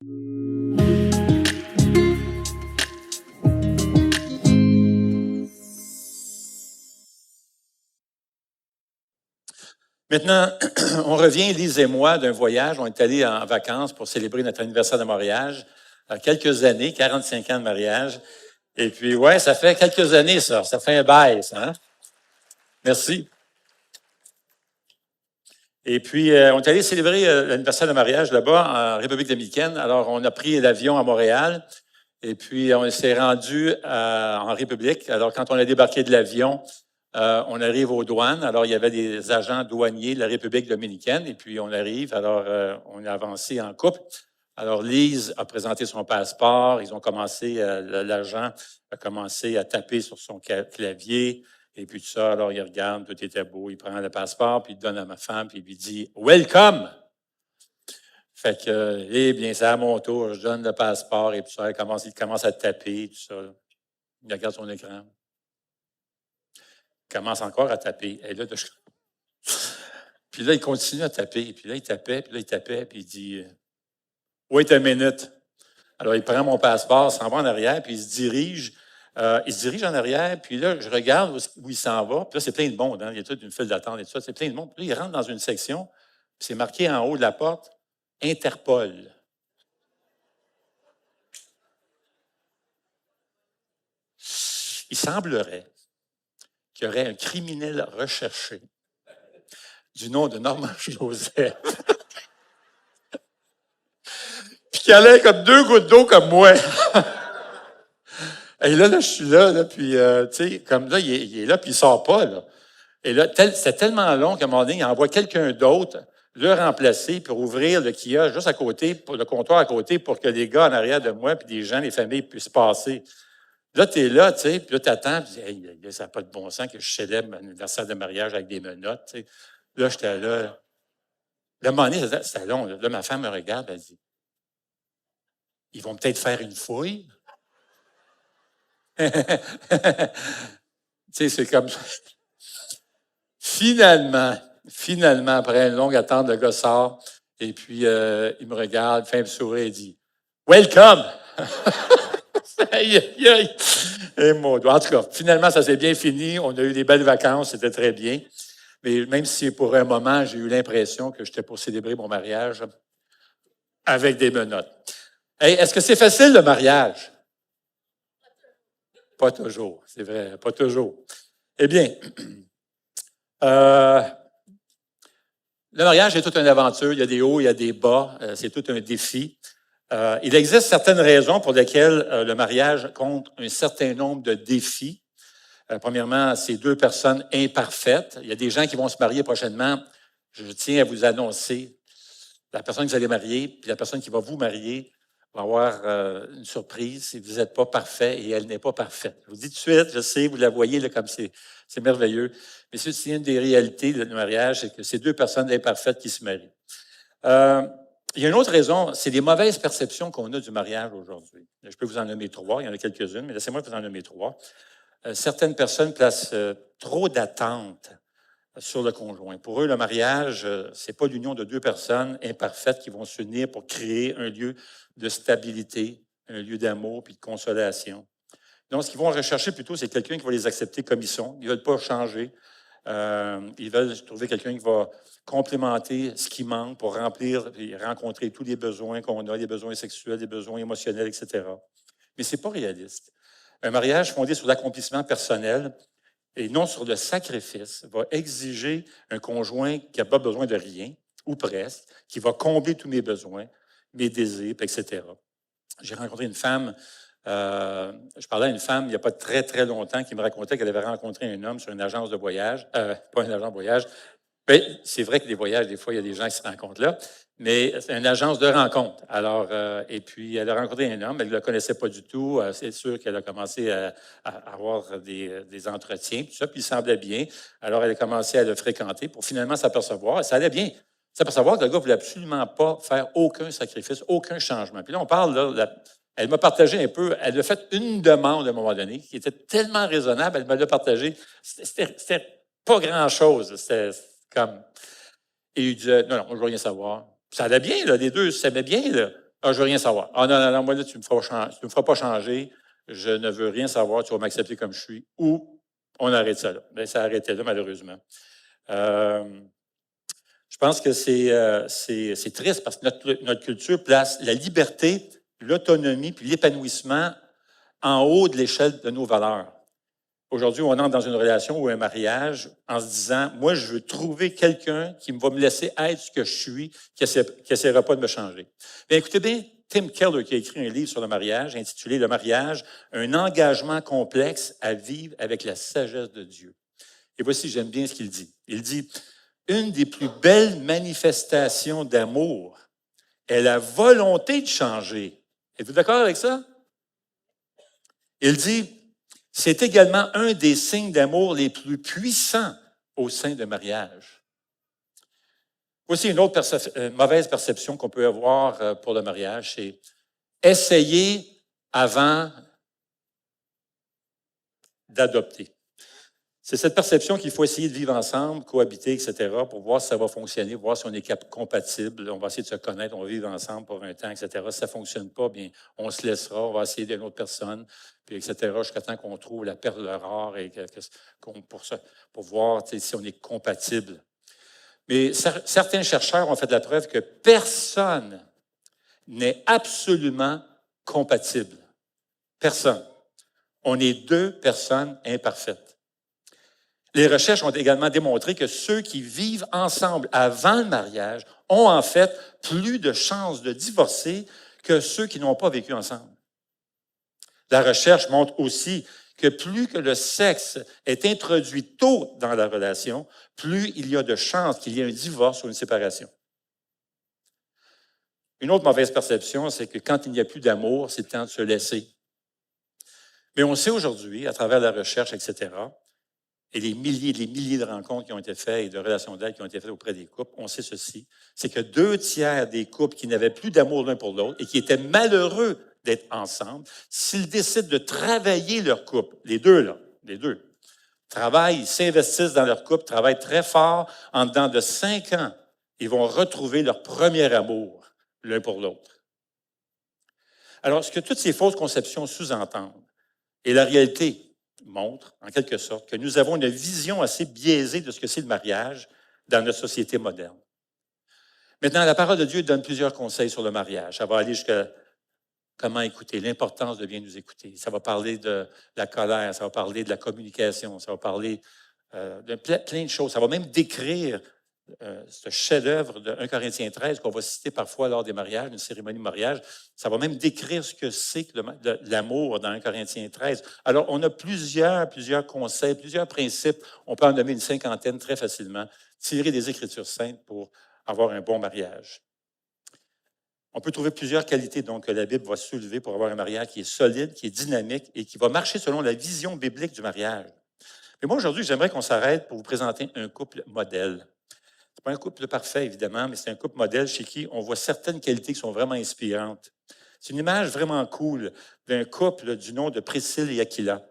Maintenant, on revient, Lise et moi, d'un voyage. On est allés en vacances pour célébrer notre anniversaire de mariage. Quelques années, 45 ans de mariage. Et puis, ouais, ça fait quelques années, ça. Ça fait un bail, ça. Hein? Merci. Et puis, on est allé célébrer l'anniversaire de mariage là-bas, en République dominicaine. Alors, on a pris l'avion à Montréal. Et puis, on s'est rendu en République. Alors, quand on a débarqué de l'avion, on arrive aux douanes. Alors, il y avait des agents douaniers de la République dominicaine. Et puis, on arrive. Alors, on a avancé en couple. Alors, Lise a présenté son passeport. Ils ont commencé, l'agent a commencé à taper sur son clavier. Et puis, tout ça. Alors, il regarde, tout était beau. Il prend le passeport, puis il le donne à ma femme, puis il lui dit « Welcome! » Fait que, eh bien, c'est à mon tour. Je donne le passeport et tout ça. Il commence à taper, tout ça. Il regarde son écran. Il commence encore à taper. Et là, puis là, il continue à taper. Puis là, il tapait, puis là, il tapait, puis il dit Wait a minute. Alors, il prend mon passeport, s'en va en arrière, puis il se dirige en arrière, puis là, je regarde où il s'en va. Puis là, c'est plein de monde. Hein? Il y a toute une file d'attente et tout ça. C'est plein de monde. Puis là, il rentre dans une section, puis c'est marqué en haut de la porte Interpol. Il semblerait qu'il y aurait un criminel recherché du nom de Normand Joseph, puis qui allait comme 2 gouttes d'eau comme moi. Et là, je suis là puis, tu sais, comme là, il est là, puis il sort pas, là. Et là, c'est tellement long qu'à un moment donné, il envoie quelqu'un d'autre le remplacer pour ouvrir le kiosque juste à côté, pour le comptoir à côté, pour que les gars en arrière de moi, puis des gens, les familles puissent passer. Là, tu es là, tu sais, puis là, tu attends, puis hey, ça n'a pas de bon sens que je célèbre mon anniversaire de mariage avec des menottes, tu sais. Là, j'étais là. Là, à un moment donné, c'était long. Là, ma femme me regarde, elle dit Ils vont peut-être faire une fouille. Tu sais, c'est comme. Finalement, après une longue attente, le gars sort, et puis il me regarde, fait un sourire et dit Welcome! Aïe, aïe, aïe. Et en tout cas, finalement, ça s'est bien fini. On a eu des belles vacances, c'était très bien. Mais même si pour un moment, j'ai eu l'impression que j'étais pour célébrer mon mariage avec des menottes. Hey, est-ce que c'est facile le mariage? Pas toujours, c'est vrai, pas toujours. Eh bien, le mariage est toute une aventure. Il y a des hauts, il y a des bas. C'est tout un défi. Il existe certaines raisons pour lesquelles le mariage compte un certain nombre de défis. Premièrement, c'est 2 personnes imparfaites. Il y a des gens qui vont se marier prochainement. Je tiens à vous annoncer, la personne que vous allez marier, puis la personne qui va vous marier va avoir une surprise si vous n'êtes pas parfait et elle n'est pas parfaite. Je vous dis tout de suite, je sais, vous la voyez là, comme c'est merveilleux. Mais c'est une des réalités du mariage, c'est que c'est 2 personnes imparfaites qui se marient. Il y a une autre raison, c'est les mauvaises perceptions qu'on a du mariage aujourd'hui. Je peux vous en nommer 3, il y en a quelques-unes, mais laissez-moi vous en nommer 3. Certaines personnes placent trop d'attentes sur le conjoint. Pour eux, le mariage, c'est pas l'union de 2 personnes imparfaites qui vont s'unir pour créer un lieu de stabilité, un lieu d'amour puis de consolation. Donc, ce qu'ils vont rechercher plutôt, c'est quelqu'un qui va les accepter comme ils sont. Ils ne veulent pas changer. Ils veulent trouver quelqu'un qui va complémenter ce qui manque pour remplir et rencontrer tous les besoins qu'on a, les besoins sexuels, les besoins émotionnels, etc. Mais ce n'est pas réaliste. Un mariage fondé sur l'accomplissement personnel et non sur le sacrifice va exiger un conjoint qui n'a pas besoin de rien, ou presque, qui va combler tous mes besoins, mes désirs, etc. J'ai rencontré une femme, je parlais à une femme il n'y a pas très, très longtemps qui me racontait qu'elle avait rencontré un homme sur une agence de voyage, pas une agence de voyage, mais c'est vrai que les voyages, des fois, il y a des gens qui se rencontrent là, mais c'est une agence de rencontre. Alors, et puis, elle a rencontré un homme, elle ne le connaissait pas du tout. C'est sûr qu'elle a commencé à avoir des entretiens, tout ça, puis il semblait bien. Alors, elle a commencé à le fréquenter pour finalement s'apercevoir, ça allait bien, s'apercevoir que le gars ne voulait absolument pas faire aucun sacrifice, aucun changement. Puis là, on parle, là, elle m'a partagé un peu, elle a fait une demande à un moment donné qui était tellement raisonnable, elle me l'a partagé. C'était pas grand-chose. C'était comme. Et il disait, non, je veux rien savoir. Ça allait bien, là, les deux s'aimaient bien, là. Ah, je veux rien savoir. Ah non, non, non, moi là, tu me feras pas changer. Je ne veux rien savoir, tu vas m'accepter comme je suis. Ou on arrête ça là. Bien, ça a arrêté là, malheureusement. Euh, je pense que c'est triste parce que notre culture place la liberté, l'autonomie puis l'épanouissement en haut de l'échelle de nos valeurs. Aujourd'hui, on entre dans une relation ou un mariage en se disant, moi, je veux trouver quelqu'un qui va me laisser être ce que je suis, qui n'essaiera pas de me changer. Bien, écoutez bien, Tim Keller, qui a écrit un livre sur le mariage, intitulé Le mariage, un engagement complexe à vivre avec la sagesse de Dieu. Et voici, j'aime bien ce qu'il dit. Il dit, une des plus belles manifestations d'amour est la volonté de changer. Êtes-vous d'accord avec ça? Il dit, c'est également un des signes d'amour les plus puissants au sein de mariage. Voici une autre mauvaise perception qu'on peut avoir pour le mariage, c'est essayer avant d'adopter. C'est cette perception qu'il faut essayer de vivre ensemble, cohabiter, etc., pour voir si ça va fonctionner, voir si on est compatible. On va essayer de se connaître, on va vivre ensemble pour un temps, etc. Si ça ne fonctionne pas, bien, on se laissera, on va essayer d'une autre personne, puis etc., jusqu'à temps qu'on trouve la perle rare et pour voir si on est compatible. Mais certains chercheurs ont fait la preuve que personne n'est absolument compatible. Personne. On est deux personnes imparfaites. Les recherches ont également démontré que ceux qui vivent ensemble avant le mariage ont en fait plus de chances de divorcer que ceux qui n'ont pas vécu ensemble. La recherche montre aussi que plus que le sexe est introduit tôt dans la relation, plus il y a de chances qu'il y ait un divorce ou une séparation. Une autre mauvaise perception, c'est que quand il n'y a plus d'amour, c'est le temps de se laisser. Mais on sait aujourd'hui, à travers la recherche, etc., et les milliers de rencontres qui ont été faites et de relations d'aide qui ont été faites auprès des couples, on sait ceci, c'est que 2 tiers des couples qui n'avaient plus d'amour l'un pour l'autre et qui étaient malheureux d'être ensemble, s'ils décident de travailler leur couple, les deux, travaillent, s'investissent dans leur couple, travaillent très fort, en dedans de 5 ans, ils vont retrouver leur premier amour l'un pour l'autre. Alors, ce que toutes ces fausses conceptions sous-entendent, et la réalité montre, en quelque sorte, que nous avons une vision assez biaisée de ce que c'est le mariage dans notre société moderne. Maintenant, la parole de Dieu donne plusieurs conseils sur le mariage. Ça va aller jusqu'à comment écouter, l'importance de bien nous écouter. Ça va parler de la colère, ça va parler de la communication, ça va parler de plein de choses. Ça va même décrire ce chef-d'œuvre de 1 Corinthiens 13 qu'on va citer parfois lors des mariages, une cérémonie de mariage. Ça va même décrire ce que c'est que l'amour dans 1 Corinthiens 13. Alors, on a plusieurs conseils, plusieurs principes. On peut en nommer une 50aine très facilement, tirés des Écritures saintes pour avoir un bon mariage. On peut trouver plusieurs qualités donc, que la Bible va soulever pour avoir un mariage qui est solide, qui est dynamique et qui va marcher selon la vision biblique du mariage. Mais moi, aujourd'hui, j'aimerais qu'on s'arrête pour vous présenter un couple modèle. Ce n'est pas un couple parfait, évidemment, mais c'est un couple modèle chez qui on voit certaines qualités qui sont vraiment inspirantes. C'est une image vraiment cool d'un couple du nom de Priscille et Aquila.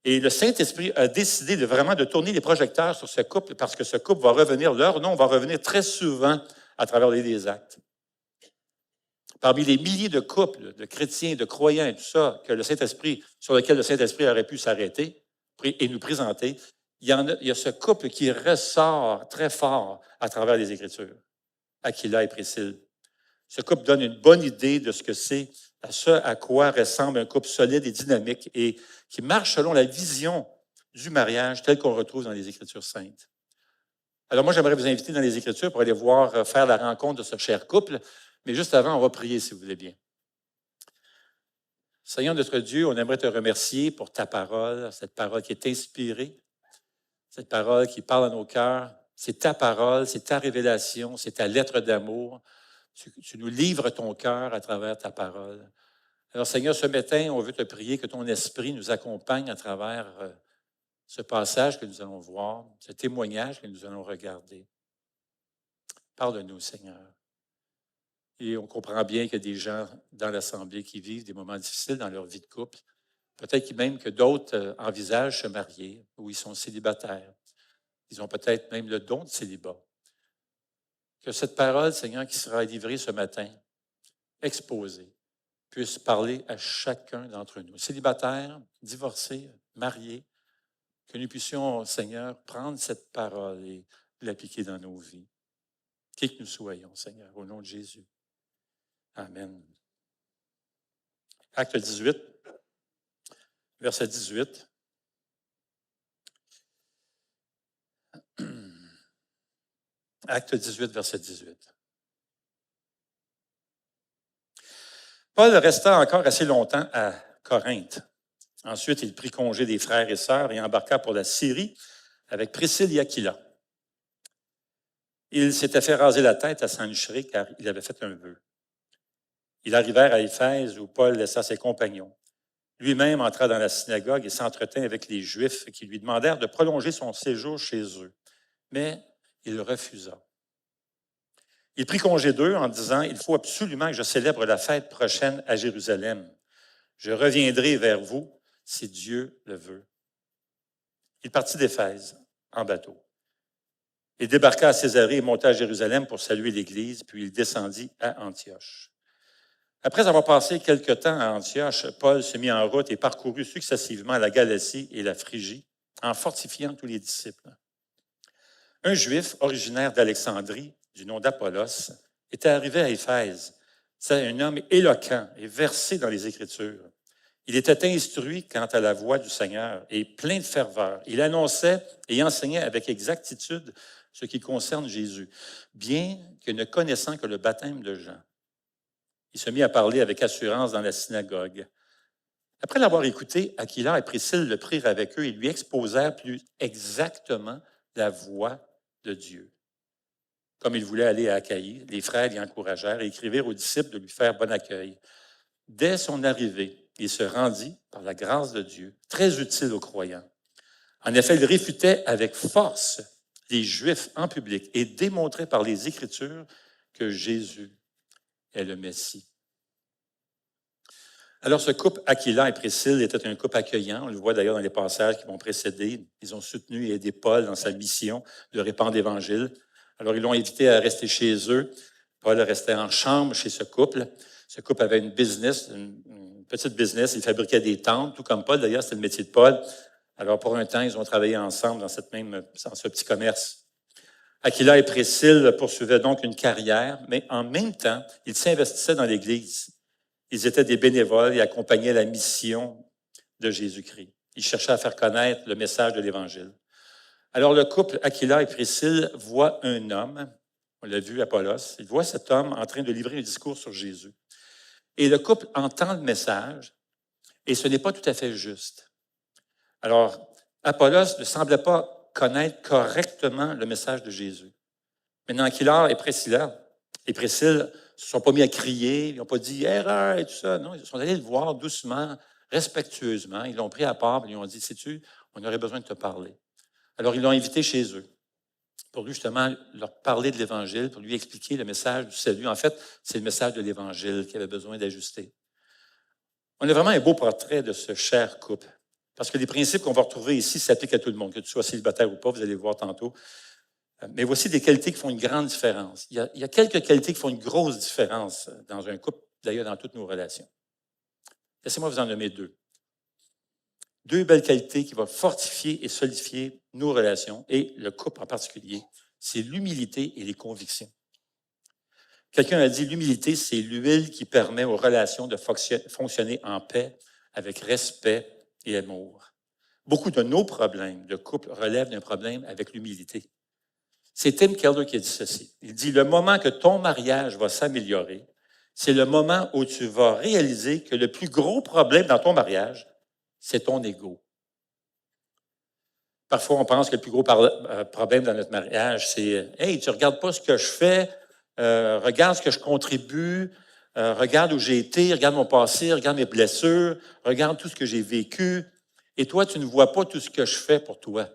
Et le Saint-Esprit a décidé de tourner les projecteurs sur ce couple parce que ce couple va revenir, leur nom va revenir très souvent à travers les actes. Parmi les milliers de couples, de chrétiens, de croyants et tout ça, sur lesquels le Saint-Esprit aurait pu s'arrêter et nous présenter, il y a ce couple qui ressort très fort à travers les Écritures, Aquila et Priscille. Ce couple donne une bonne idée de ce que c'est, à quoi ressemble un couple solide et dynamique et qui marche selon la vision du mariage tel qu'on retrouve dans les Écritures saintes. Alors moi, j'aimerais vous inviter dans les Écritures pour aller voir, faire la rencontre de ce cher couple, mais juste avant, on va prier si vous voulez bien. Seigneur notre Dieu, on aimerait te remercier pour ta parole, cette parole qui est inspirée, cette parole qui parle à nos cœurs. C'est ta parole, c'est ta révélation, c'est ta lettre d'amour. Tu nous livres ton cœur à travers ta parole. Alors Seigneur, ce matin, on veut te prier que ton esprit nous accompagne à travers ce passage que nous allons voir, ce témoignage que nous allons regarder. Parle-nous, Seigneur. Et on comprend bien qu'il y a des gens dans l'Assemblée qui vivent des moments difficiles dans leur vie de couple. Peut-être même que d'autres envisagent se marier ou ils sont célibataires. Ils ont peut-être même le don de célibat. Que cette parole, Seigneur, qui sera livrée ce matin, exposé puisse parler à chacun d'entre nous, célibataires, divorcés, mariés, que nous puissions, Seigneur, prendre cette parole et l'appliquer dans nos vies. Qui que nous soyons, Seigneur, au nom de Jésus. Amen. Acte 18, verset 18. Acte 18, verset 18. Paul resta encore assez longtemps à Corinthe. Ensuite, il prit congé des frères et sœurs et embarqua pour la Syrie avec Priscille et Aquila. Il s'était fait raser la tête à Sanchéré car il avait fait un vœu. Ils arrivèrent à Éphèse où Paul laissa ses compagnons. Lui-même entra dans la synagogue et s'entretint avec les Juifs qui lui demandèrent de prolonger son séjour chez eux. Mais il refusa. Il prit congé d'eux en disant « Il faut absolument que je célèbre la fête prochaine à Jérusalem. Je reviendrai vers vous si Dieu le veut. » Il partit d'Éphèse en bateau. Il débarqua à Césarée et monta à Jérusalem pour saluer l'Église, puis il descendit à Antioche. Après avoir passé quelque temps à Antioche, Paul se mit en route et parcourut successivement la Galatie et la Phrygie, en fortifiant tous les disciples. Un Juif originaire d'Alexandrie, du nom d'Apollos, était arrivé à Éphèse. C'est un homme éloquent et versé dans les Écritures. Il était instruit quant à la voie du Seigneur et plein de ferveur. Il annonçait et enseignait avec exactitude ce qui concerne Jésus, bien que ne connaissant que le baptême de Jean. Il se mit à parler avec assurance dans la synagogue. Après l'avoir écouté, Aquila et Priscille le prirent avec eux et lui exposèrent plus exactement la voie de Dieu. Comme il voulait aller à Achaïe, les frères l'y encouragèrent et écrivirent aux disciples de lui faire bon accueil. Dès son arrivée, il se rendit, par la grâce de Dieu, très utile aux croyants. En effet, il réfutait avec force les Juifs en public et démontrait par les Écritures que Jésus est le Messie. Alors, ce couple, Aquila et Priscille, était un couple accueillant. On le voit d'ailleurs dans les passages qui vont précéder. Ils ont soutenu et aidé Paul dans sa mission de répandre l'Évangile. Alors, ils l'ont invité à rester chez eux. Paul restait en chambre chez ce couple. Ce couple avait une business, une petite business. Il fabriquait des tentes, tout comme Paul. D'ailleurs, c'était le métier de Paul. Alors, pour un temps, ils ont travaillé ensemble dans ce petit commerce. Aquila et Priscille poursuivaient donc une carrière, mais en même temps, ils s'investissaient dans l'Église. Ils étaient des bénévoles et accompagnaient la mission de Jésus-Christ. Ils cherchaient à faire connaître le message de l'Évangile. Alors, le couple Aquila et Priscille voit un homme, on l'a vu, Apollos, il voit cet homme en train de livrer un discours sur Jésus. Et le couple entend le message, et ce n'est pas tout à fait juste. Alors, Apollos ne semblait pas connaître correctement le message de Jésus. Maintenant, Aquila et Priscille ne se sont pas mis à crier, ils n'ont pas dit « erreur » et tout ça. Non, ils sont allés le voir doucement, respectueusement. Ils l'ont pris à part et ils lui ont dit « sais-tu, on aurait besoin de te parler ». Alors, ils l'ont invité chez eux pour justement leur parler de l'Évangile, pour lui expliquer le message du salut. En fait, c'est le message de l'Évangile qu'il avait besoin d'ajuster. On a vraiment un beau portrait de ce cher couple. Parce que les principes qu'on va retrouver ici s'appliquent à tout le monde, que tu sois célibataire ou pas, vous allez le voir tantôt. Mais voici des qualités qui font une grande différence. Il y a quelques qualités qui font une grosse différence dans un couple, d'ailleurs dans toutes nos relations. Laissez-moi vous en nommer deux. Deux belles qualités qui vont fortifier et solidifier nos relations, et le couple en particulier, c'est l'humilité et les convictions. Quelqu'un a dit, l'humilité, c'est l'huile qui permet aux relations de fonctionner en paix, avec respect et amour. Beaucoup de nos problèmes de couple relèvent d'un problème avec l'humilité. C'est Tim Keller qui a dit ceci. Il dit, le moment que ton mariage va s'améliorer, c'est le moment où tu vas réaliser que le plus gros problème dans ton mariage, c'est ton ego. Parfois, on pense que le plus gros problème dans notre mariage, c'est « Hey, tu ne regardes pas ce que je fais, regarde ce que je contribue, regarde où j'ai été, regarde mon passé, regarde mes blessures, regarde tout ce que j'ai vécu, et toi, tu ne vois pas tout ce que je fais pour toi. »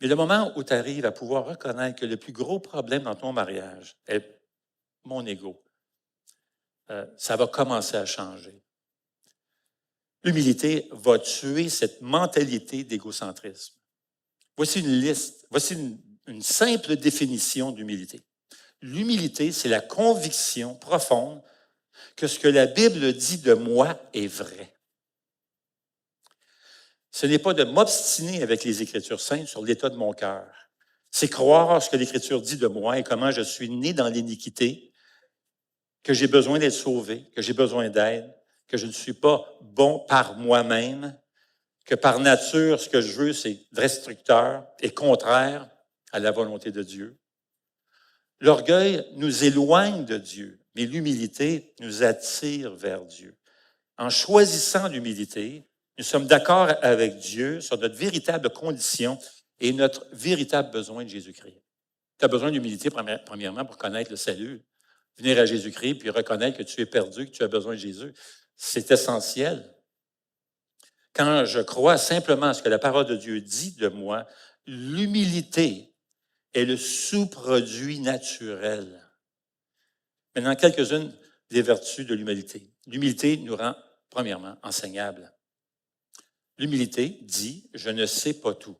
Mais le moment où tu arrives à pouvoir reconnaître que le plus gros problème dans ton mariage est mon ego, ça va commencer à changer. L'humilité va tuer cette mentalité d'égocentrisme. Voici une liste, voici une simple définition d'humilité. L'humilité, c'est la conviction profonde que ce que la Bible dit de moi est vrai. Ce n'est pas de m'obstiner avec les Écritures saintes sur l'état de mon cœur. C'est croire ce que l'Écriture dit de moi et comment je suis né dans l'iniquité, que j'ai besoin d'être sauvé, que j'ai besoin d'aide, que je ne suis pas bon par moi-même, que par nature, ce que je veux, c'est destructeur et contraire à la volonté de Dieu. L'orgueil nous éloigne de Dieu, mais l'humilité nous attire vers Dieu. En choisissant l'humilité, nous sommes d'accord avec Dieu sur notre véritable condition et notre véritable besoin de Jésus-Christ. Tu as besoin d'humilité, premièrement, pour connaître le salut. Venir à Jésus-Christ, puis reconnaître que tu es perdu, que tu as besoin de Jésus. C'est essentiel. Quand je crois simplement à ce que la parole de Dieu dit de moi, l'humilité est le sous-produit naturel. Maintenant, quelques-unes des vertus de l'humilité. L'humilité nous rend, premièrement, enseignables. L'humilité dit « je ne sais pas tout ».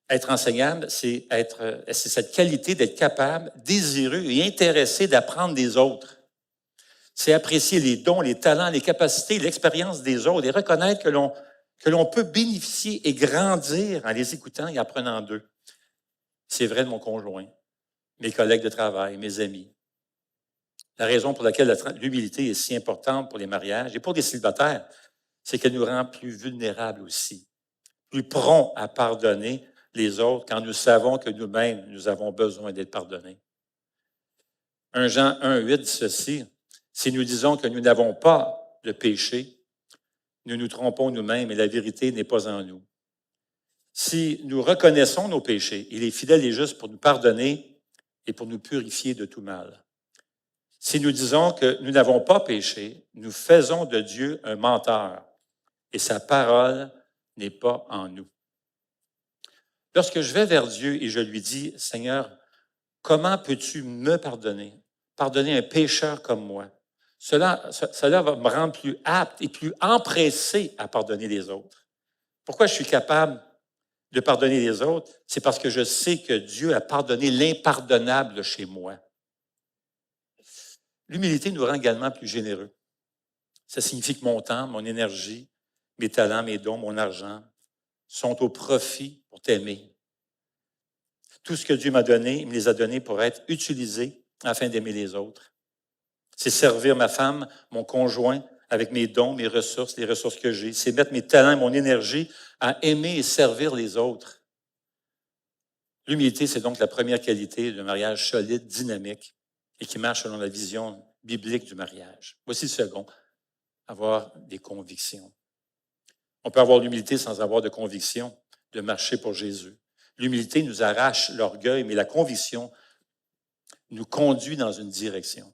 Être enseignable, c'est cette qualité d'être capable, désireux et intéressé d'apprendre des autres. C'est apprécier les dons, les talents, les capacités, l'expérience des autres et reconnaître que l'on peut bénéficier et grandir en les écoutant et apprenant d'eux. C'est vrai de mon conjoint, mes collègues de travail, mes amis. La raison pour laquelle l'humilité est si importante pour les mariages et pour les célibataires, c'est qu'elle nous rend plus vulnérables aussi, plus prompts à pardonner les autres quand nous savons que nous-mêmes, nous avons besoin d'être pardonnés. 1 Jean 1,8 dit ceci, « Si nous disons que nous n'avons pas de péché, nous nous trompons nous-mêmes et la vérité n'est pas en nous. Si nous reconnaissons nos péchés, il est fidèle et juste pour nous pardonner et pour nous purifier de tout mal. Si nous disons que nous n'avons pas péché, nous faisons de Dieu un menteur et sa parole n'est pas en nous. » Lorsque je vais vers Dieu et je lui dis, « Seigneur, comment peux-tu me pardonner? Pardonner un pécheur comme moi. » Cela va me rendre plus apte et plus empressé à pardonner les autres. Pourquoi je suis capable de pardonner les autres? C'est parce que je sais que Dieu a pardonné l'impardonnable chez moi. L'humilité nous rend également plus généreux. Ça signifie que mon temps, mon énergie, mes talents, mes dons, mon argent sont au profit pour t'aimer. Tout ce que Dieu m'a donné, il me les a donnés pour être utilisés afin d'aimer les autres. C'est servir ma femme, mon conjoint, avec mes dons, mes ressources, les ressources que j'ai. C'est mettre mes talents et mon énergie à aimer et servir les autres. L'humilité, c'est donc la première qualité d'un mariage solide, dynamique et qui marche selon la vision biblique du mariage. Voici le second, avoir des convictions. On peut avoir l'humilité sans avoir de conviction, de marcher pour Jésus. L'humilité nous arrache l'orgueil, mais la conviction nous conduit dans une direction.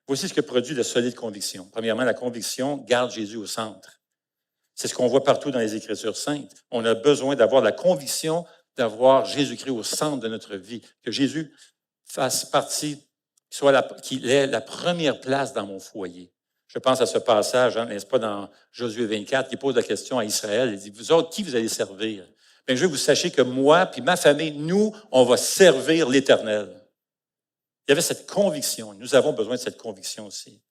Voici ce que produit de solides convictions. Premièrement, la conviction garde Jésus au centre. C'est ce qu'on voit partout dans les Écritures saintes. On a besoin d'avoir la conviction d'avoir Jésus-Christ au centre de notre vie, que Jésus fasse partie, qu'il ait la première place dans mon foyer. Je pense à ce passage, n'est-ce pas, dans Josué 24, qui pose la question à Israël. Il dit, vous autres, qui vous allez servir? Bien, je veux que vous sachiez que moi puis ma famille, nous, on va servir l'Éternel. Il y avait cette conviction. Nous avons besoin de cette conviction aussi.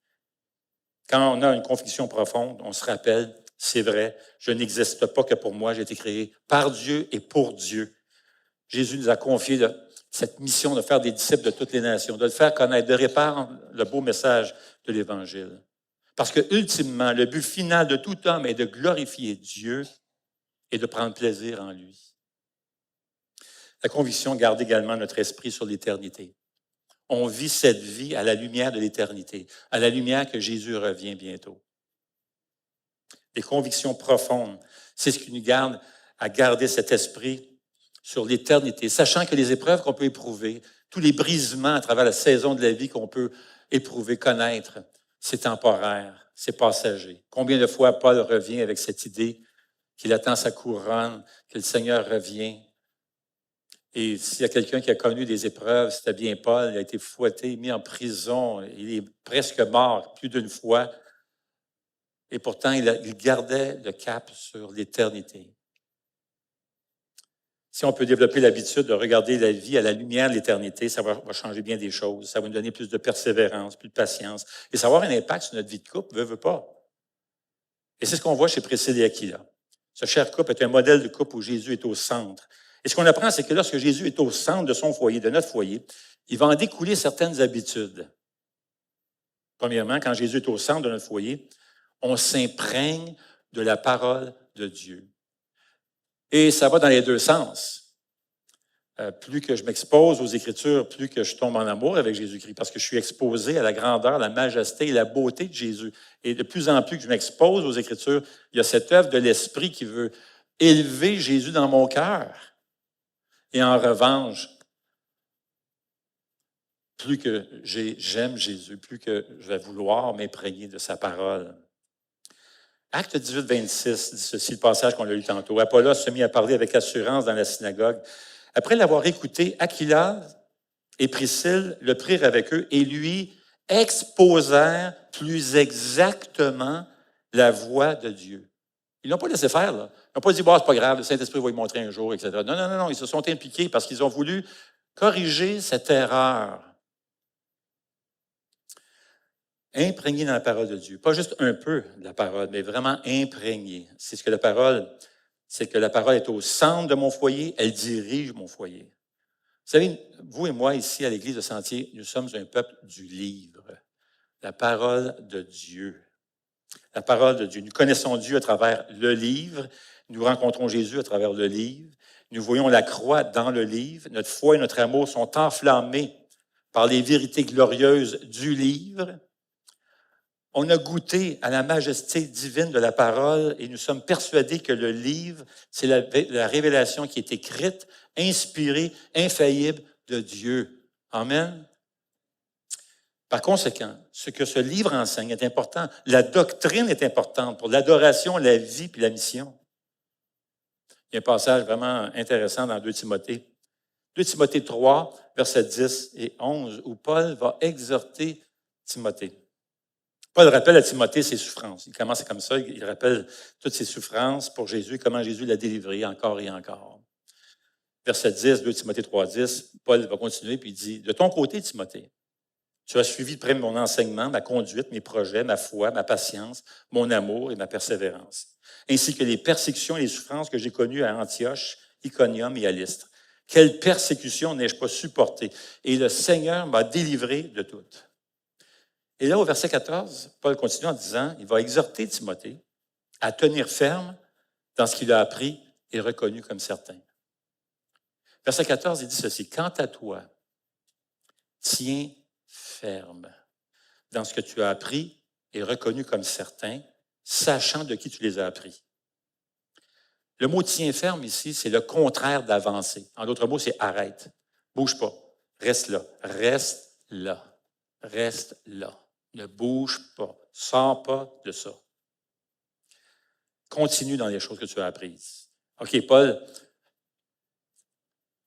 Quand on a une conviction profonde, on se rappelle, c'est vrai, je n'existe pas que pour moi, j'ai été créé par Dieu et pour Dieu. Jésus nous a confié cette mission de faire des disciples de toutes les nations, de le faire connaître, de répandre le beau message de l'Évangile. Parce que, ultimement, le but final de tout homme est de glorifier Dieu et de prendre plaisir en lui. La conviction garde également notre esprit sur l'éternité. On vit cette vie à la lumière de l'éternité, à la lumière que Jésus revient bientôt. Les convictions profondes, c'est ce qui nous garde à garder cet esprit sur l'éternité, sachant que les épreuves qu'on peut éprouver, tous les brisements à travers la saison de la vie qu'on peut éprouver, connaître, c'est temporaire, c'est passager. Combien de fois Paul revient avec cette idée qu'il attend sa couronne, que le Seigneur revient. Et s'il y a quelqu'un qui a connu des épreuves, c'était bien Paul, il a été fouetté, mis en prison, il est presque mort plus d'une fois. Et pourtant, il gardait le cap sur l'éternité. Si on peut développer l'habitude de regarder la vie à la lumière de l'éternité, ça va changer bien des choses. Ça va nous donner plus de persévérance, plus de patience. Et ça va avoir un impact sur notre vie de couple, veut pas. Et c'est ce qu'on voit chez Priscille et Aquila. Ce cher couple est un modèle de couple où Jésus est au centre. Et ce qu'on apprend, c'est que lorsque Jésus est au centre de son foyer, de notre foyer, il va en découler certaines habitudes. Premièrement, quand Jésus est au centre de notre foyer, on s'imprègne de la parole de Dieu. Et ça va dans les deux sens. Plus que je m'expose aux Écritures, plus que je tombe en amour avec Jésus-Christ, parce que je suis exposé à la grandeur, la majesté et la beauté de Jésus. Et de plus en plus que je m'expose aux Écritures, il y a cette œuvre de l'Esprit qui veut élever Jésus dans mon cœur. Et en revanche, plus que j'aime Jésus, plus que je vais vouloir m'imprégner de sa parole. Acte 18, 26 dit ceci, le passage qu'on a lu tantôt. Apollos se mit à parler avec assurance dans la synagogue. Après l'avoir écouté, Aquila et Priscille le prirent avec eux et lui exposèrent plus exactement la voie de Dieu. Ils n'ont pas laissé faire, là. Ils n'ont pas dit, bon, c'est pas grave, le Saint-Esprit va lui montrer un jour, etc. Non, non, non, non, ils se sont impliqués parce qu'ils ont voulu corriger cette erreur. Imprégné dans la parole de Dieu. Pas juste un peu de la parole, mais vraiment imprégné. C'est ce que la parole est au centre de mon foyer, elle dirige mon foyer. Vous savez, vous et moi, ici, à l'Église de Sentier, nous sommes un peuple du livre. La parole de Dieu. La parole de Dieu. Nous connaissons Dieu à travers le livre. Nous rencontrons Jésus à travers le livre. Nous voyons la croix dans le livre. Notre foi et notre amour sont enflammés par les vérités glorieuses du livre. On a goûté à la majesté divine de la parole et nous sommes persuadés que le livre, c'est la révélation qui est écrite, inspirée, infaillible de Dieu. Amen. Par conséquent, ce que ce livre enseigne est important. La doctrine est importante pour l'adoration, la vie puis la mission. Il y a un passage vraiment intéressant dans 2 Timothée. 2 Timothée 3, versets 10 et 11, où Paul va exhorter Timothée. Paul rappelle à Timothée ses souffrances. Il commence comme ça, il rappelle toutes ses souffrances pour Jésus, comment Jésus l'a délivré encore et encore. Verset 10, 2 Timothée 3, 10, Paul va continuer puis il dit, « De ton côté, Timothée, tu as suivi de près mon enseignement, ma conduite, mes projets, ma foi, ma patience, mon amour et ma persévérance, ainsi que les persécutions et les souffrances que j'ai connues à Antioche, Iconium et à Lystre. Quelle persécution n'ai-je pas supportée? Et le Seigneur m'a délivré de toutes. » Et là, au verset 14, Paul continue en disant, il va exhorter Timothée à tenir ferme dans ce qu'il a appris et reconnu comme certain. Verset 14, il dit ceci, « Quant à toi, tiens ferme dans ce que tu as appris et reconnu comme certain, sachant de qui tu les as appris. » Le mot « tiens ferme » ici, c'est le contraire d'avancer. En d'autres mots, c'est « arrête, bouge pas, reste là, reste là, reste là. » Ne bouge pas. Sors pas de ça. Continue dans les choses que tu as apprises. OK, Paul,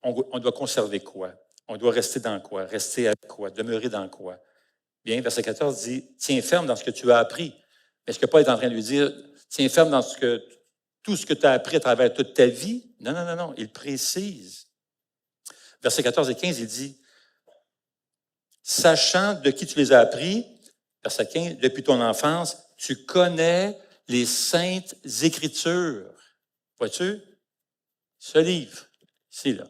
on doit conserver quoi? On doit rester dans quoi? Rester avec quoi? Demeurer dans quoi? Bien, verset 14 dit, tiens ferme dans ce que tu as appris. Est-ce que Paul est en train de lui dire, tiens ferme dans tout ce que tu as appris à travers toute ta vie? Non, non, non, non. Il précise. Verset 14 et 15, il dit, sachant de qui tu les as appris, verset 15, depuis ton enfance, tu connais les saintes Écritures. Vois-tu? Ce livre, ici, là.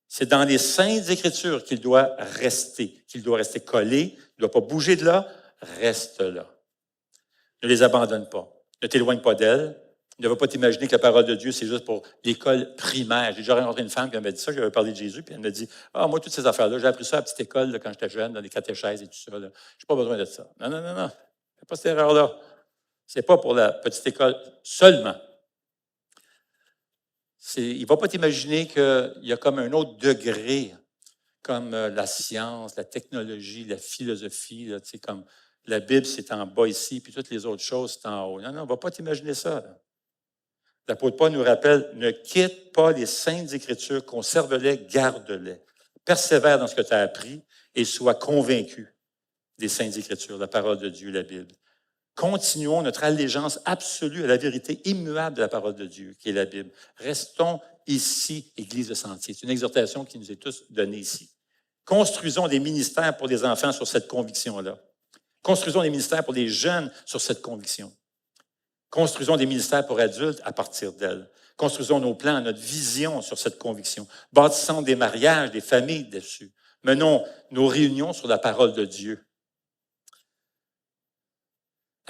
C'est dans les saintes Écritures qu'il doit rester collé, il ne doit pas bouger de là, reste là. Ne les abandonne pas. Ne t'éloigne pas d'elles. Ne va pas t'imaginer que la parole de Dieu, c'est juste pour l'école primaire. J'ai déjà rencontré une femme qui m'a dit ça, j'avais parlé de Jésus, puis elle m'a dit, « Ah, moi, toutes ces affaires-là, j'ai appris ça à la petite école là, quand j'étais jeune, dans les catéchèses et tout ça. Je n'ai pas besoin de ça. » Non, non, non, non. Fais pas cette erreur-là. C'est pas pour la petite école seulement. Il ne va pas t'imaginer qu'il y a comme un autre degré, comme la science, la technologie, la philosophie, là, comme la Bible, c'est en bas ici, puis toutes les autres choses, c'est en haut. Non, non, on ne va pas t'imaginer ça. Là. L'apôtre Paul nous rappelle, ne quitte pas les saintes Écritures, conserve-les, garde-les. Persévère dans ce que tu as appris et sois convaincu des saintes Écritures, la parole de Dieu, la Bible. Continuons notre allégeance absolue à la vérité immuable de la parole de Dieu, qui est la Bible. Restons ici, Église de Sentier. C'est une exhortation qui nous est tous donnée ici. Construisons des ministères pour les enfants sur cette conviction-là. Construisons des ministères pour les jeunes sur cette conviction. Construisons des ministères pour adultes à partir d'elle. Construisons nos plans, notre vision sur cette conviction. Bâtissons des mariages, des familles dessus. Menons nos réunions sur la parole de Dieu.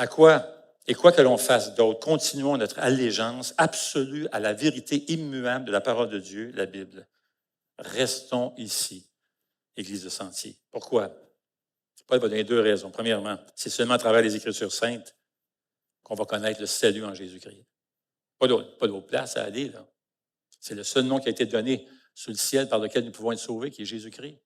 Et quoi que l'on fasse d'autre, continuons notre allégeance absolue à la vérité immuable de la parole de Dieu, la Bible. Restons ici, Église de Sentier. Pourquoi? Paul va donner deux raisons. Premièrement, c'est seulement à travers les Écritures saintes qu'on va connaître le salut en Jésus-Christ. Pas d'autre place à aller, là. C'est le seul nom qui a été donné sous le ciel par lequel nous pouvons être sauvés, qui est Jésus-Christ.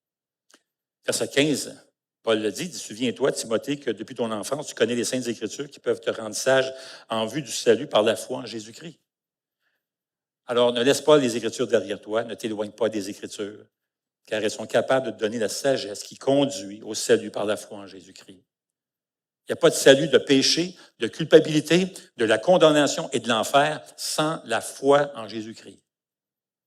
Verset 15, Paul le dit, souviens-toi, Timothée, que depuis ton enfance, tu connais les Saintes Écritures qui peuvent te rendre sage en vue du salut par la foi en Jésus-Christ. Alors, ne laisse pas les Écritures derrière toi, ne t'éloigne pas des Écritures, car elles sont capables de te donner la sagesse qui conduit au salut par la foi en Jésus-Christ. Il n'y a pas de salut de péché, de culpabilité, de la condamnation et de l'enfer sans la foi en Jésus-Christ.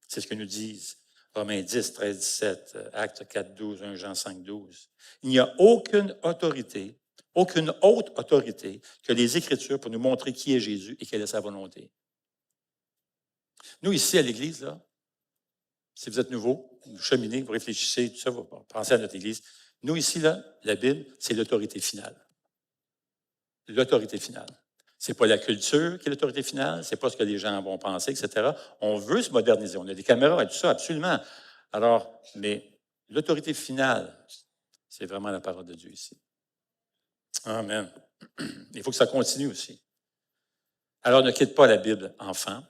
C'est ce que nous disent Romains 10, 13, 17, Actes 4, 12, 1 Jean 5, 12. Il n'y a aucune autorité, aucune autre autorité que les Écritures pour nous montrer qui est Jésus et quelle est sa volonté. Nous, ici, à l'Église, là, si vous êtes nouveau, vous cheminez, vous réfléchissez, tout ça, vous pensez à notre Église. Nous, ici, là, la Bible, c'est l'autorité finale. L'autorité finale. C'est pas la culture qui est l'autorité finale, c'est pas ce que les gens vont penser, etc. On veut se moderniser. On a des caméras et tout ça, absolument. Alors, mais l'autorité finale, c'est vraiment la parole de Dieu ici. Amen. Il faut que ça continue aussi. Alors, ne quitte pas la Bible, enfant.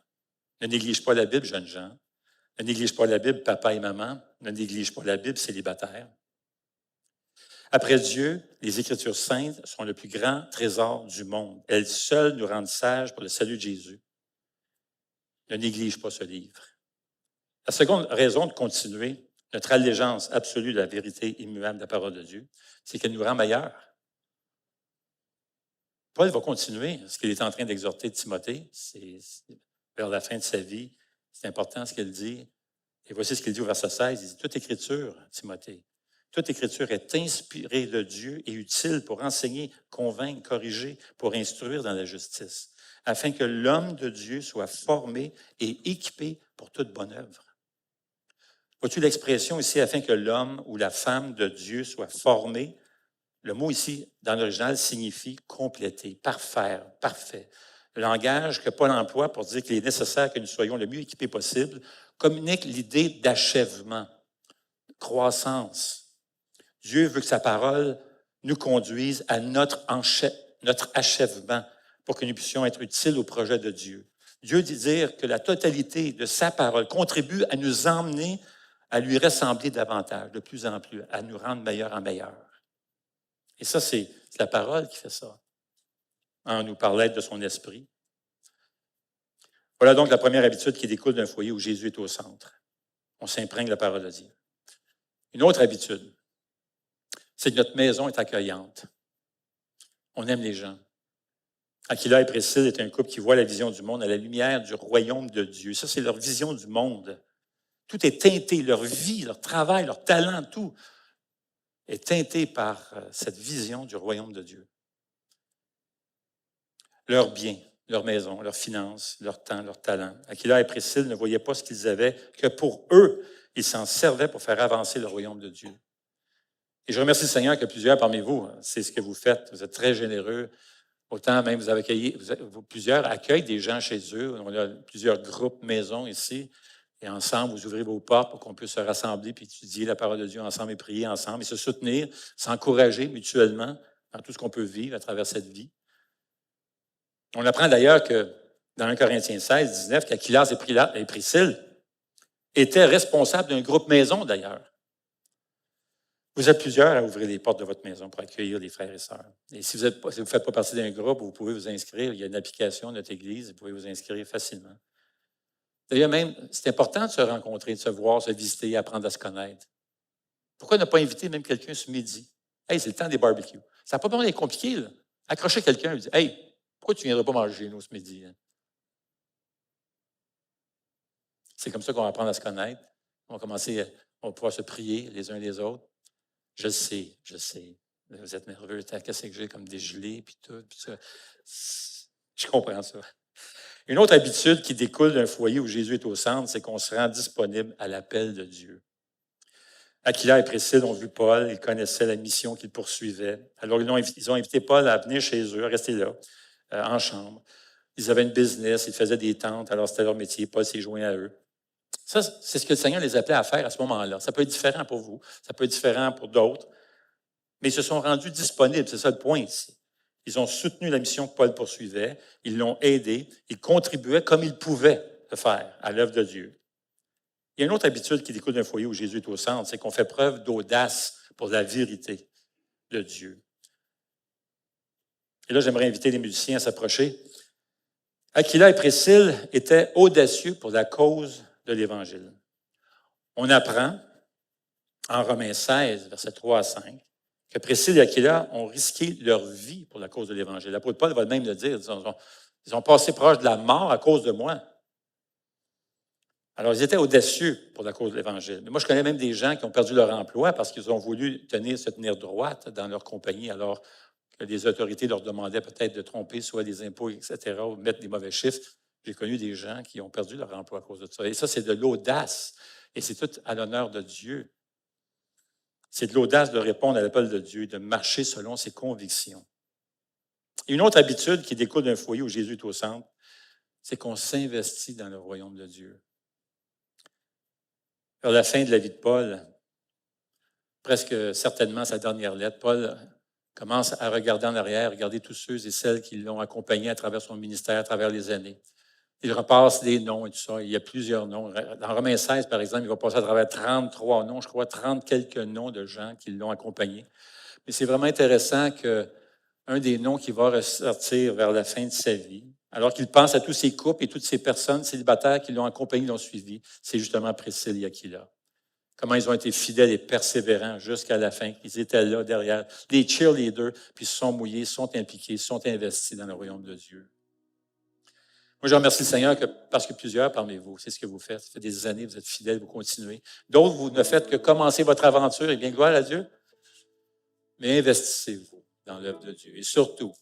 Ne néglige pas la Bible, jeunes gens. Ne néglige pas la Bible, papa et maman. Ne néglige pas la Bible, célibataire. Après Dieu, les Écritures saintes sont le plus grand trésor du monde. Elles seules nous rendent sages pour le salut de Jésus. Ne néglige pas ce livre. La seconde raison de continuer notre allégeance absolue de la vérité immuable de la parole de Dieu, c'est qu'elle nous rend meilleurs. Paul va continuer ce qu'il est en train d'exhorter Timothée. C'est vers la fin de sa vie. C'est important ce qu'il dit. Et voici ce qu'il dit au verset 16. Il dit, toute Écriture, Timothée, toute Écriture est inspirée de Dieu et utile pour enseigner, convaincre, corriger, pour instruire dans la justice, afin que l'homme de Dieu soit formé et équipé pour toute bonne œuvre. Vois-tu l'expression ici, afin que l'homme ou la femme de Dieu soit formé? Le mot ici, dans l'original, signifie compléter, parfaire, parfait. Le langage que Paul emploie pour dire qu'il est nécessaire que nous soyons le mieux équipés possible communique l'idée d'achèvement, croissance. Dieu veut que sa parole nous conduise à notre achèvement pour que nous puissions être utiles au projet de Dieu. Dieu dit dire que la totalité de sa parole contribue à nous emmener à lui ressembler davantage, de plus en plus, à nous rendre meilleurs en meilleurs. Et ça, c'est la parole qui fait ça, en nous parlant de son esprit. Voilà donc la première habitude qui découle d'un foyer où Jésus est au centre. On s'imprègne de la parole de Dieu. Une autre habitude, c'est que notre maison est accueillante. On aime les gens. Aquila et Priscille est un couple qui voit la vision du monde à la lumière du royaume de Dieu. Ça, c'est leur vision du monde. Tout est teinté, leur vie, leur travail, leur talent, tout est teinté par cette vision du royaume de Dieu. Leurs biens, leur maison, leurs finances, leur temps, leur talent. Aquila et Priscille ne voyaient pas ce qu'ils avaient, que pour eux, ils s'en servaient pour faire avancer le royaume de Dieu. Et je remercie le Seigneur que plusieurs parmi vous, c'est ce que vous faites. Vous êtes très généreux. Autant même, vous avez accueilli, plusieurs accueillent des gens chez eux. On a plusieurs groupes maisons ici. Et ensemble, vous ouvrez vos portes pour qu'on puisse se rassembler puis étudier la parole de Dieu ensemble et prier ensemble et se soutenir, s'encourager mutuellement dans tout ce qu'on peut vivre à travers cette vie. On apprend d'ailleurs que dans 1 Corinthiens 16, 19, qu'Aquilas et Priscille étaient responsables d'un groupe maison d'ailleurs. Vous êtes plusieurs à ouvrir les portes de votre maison pour accueillir les frères et sœurs. Et si vous ne faites pas partie d'un groupe, vous pouvez vous inscrire. Il y a une application de notre Église, vous pouvez vous inscrire facilement. D'ailleurs, même, c'est important de se rencontrer, de se voir, se visiter, apprendre à se connaître. Pourquoi ne pas inviter même quelqu'un ce midi? Hey, c'est le temps des barbecues. Ça n'a pas besoin d'être compliqué, là. Accrochez quelqu'un et dites, hey, pourquoi tu ne viendras pas manger chez nous ce midi? Hein? C'est comme ça qu'on va apprendre à se connaître. On va commencer, on va pouvoir se prier les uns les autres. Je le sais, je sais. Vous êtes nerveux, qu'est-ce que j'ai comme des gelées, puis tout, puis ça. Je comprends ça. Une autre habitude qui découle d'un foyer où Jésus est au centre, c'est qu'on se rend disponible à l'appel de Dieu. Aquila et Priscille ont vu Paul, ils connaissaient la mission qu'il poursuivait. Alors, ils ont invité Paul à venir chez eux, à rester là, en chambre. Ils avaient une business, ils faisaient des tentes, alors c'était leur métier. Paul s'est joint à eux. Ça, c'est ce que le Seigneur les appelait à faire à ce moment-là. Ça peut être différent pour vous, ça peut être différent pour d'autres, mais ils se sont rendus disponibles, c'est ça le point ici. Ils ont soutenu la mission que Paul poursuivait, ils l'ont aidé, ils contribuaient comme ils pouvaient le faire à l'œuvre de Dieu. Il y a une autre habitude qui découle d'un foyer où Jésus est au centre, c'est qu'on fait preuve d'audace pour la vérité de Dieu. Et là, j'aimerais inviter les musiciens à s'approcher. Aquila et Priscille étaient audacieux pour la cause de l'Évangile. On apprend en Romains 16, versets 3 à 5, que Priscille et Aquila ont risqué leur vie pour la cause de l'Évangile. L'apôtre Paul va même le dire, ils ont passé proche de la mort à cause de moi. Alors, ils étaient audacieux pour la cause de l'Évangile. Mais moi, je connais même des gens qui ont perdu leur emploi parce qu'ils ont voulu se tenir droite dans leur compagnie, alors que les autorités leur demandaient peut-être de tromper soit les impôts, etc., ou mettre des mauvais chiffres. J'ai connu des gens qui ont perdu leur emploi à cause de ça. Et ça, c'est de l'audace. Et c'est tout à l'honneur de Dieu. C'est de l'audace de répondre à l'appel de Dieu, de marcher selon ses convictions. Et une autre habitude qui découle d'un foyer où Jésus est au centre, c'est qu'on s'investit dans le royaume de Dieu. Vers la fin de la vie de Paul, presque certainement sa dernière lettre, Paul commence à regarder en arrière, regarder tous ceux et celles qui l'ont accompagné à travers son ministère, à travers les années. Il repasse des noms et tout ça. Il y a plusieurs noms. Dans Romains 16, par exemple, il va passer à travers 33 noms, je crois, 30 quelques noms de gens qui l'ont accompagné. Mais c'est vraiment intéressant qu'un des noms qui va ressortir vers la fin de sa vie, alors qu'il pense à tous ces couples et toutes ces personnes célibataires qui l'ont accompagné, l'ont suivi, c'est justement Priscille et Aquila. Comment ils ont été fidèles et persévérants jusqu'à la fin. Ils étaient là derrière, les cheerleaders, puis se sont mouillés, sont impliqués, sont investis dans le royaume de Dieu. Moi, je remercie le Seigneur parce que plusieurs parmi vous, c'est ce que vous faites. Ça fait des années, vous êtes fidèles, vous continuez. D'autres, vous ne faites que commencer votre aventure, et bien, gloire à Dieu. Mais investissez-vous dans l'œuvre de Dieu. Et surtout,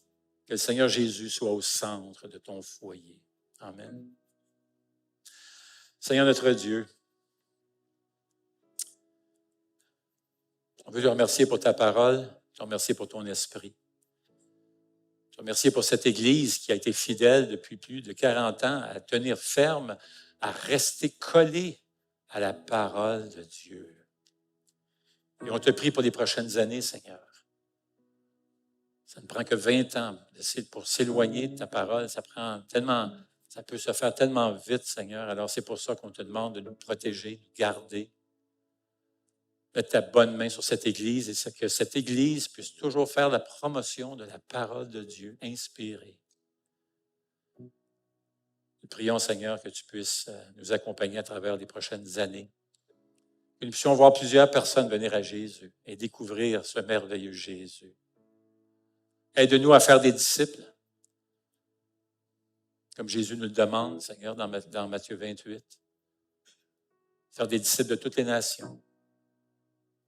que le Seigneur Jésus soit au centre de ton foyer. Amen. Seigneur notre Dieu, on veut te remercier pour ta parole, te remercier pour ton esprit. Je te remercie pour cette Église qui a été fidèle depuis plus de 40 ans à tenir ferme, à rester collée à la parole de Dieu. Et on te prie pour les prochaines années, Seigneur. Ça ne prend que 20 ans pour s'éloigner de ta parole. Ça peut se faire tellement vite, Seigneur. Alors c'est pour ça qu'on te demande de nous protéger, de garder. Mets ta bonne main sur cette Église et que cette Église puisse toujours faire la promotion de la parole de Dieu inspirée. Nous prions, Seigneur, que tu puisses nous accompagner à travers les prochaines années. Que nous puissions voir plusieurs personnes venir à Jésus et découvrir ce merveilleux Jésus. Aide-nous à faire des disciples, comme Jésus nous le demande, Seigneur, dans Matthieu 28. Faire des disciples de toutes les nations,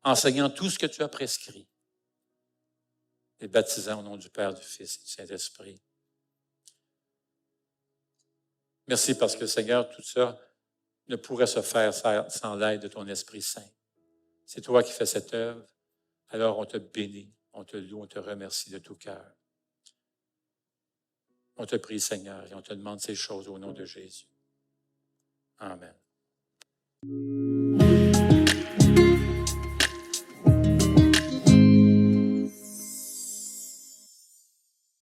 enseignant tout ce que tu as prescrit et baptisant au nom du Père, du Fils et du Saint-Esprit. Merci parce que, Seigneur, tout ça ne pourrait se faire sans l'aide de ton Esprit Saint. C'est toi qui fais cette œuvre. Alors on te bénit, on te loue, on te remercie de tout cœur. On te prie, Seigneur, et on te demande ces choses au nom de Jésus. Amen.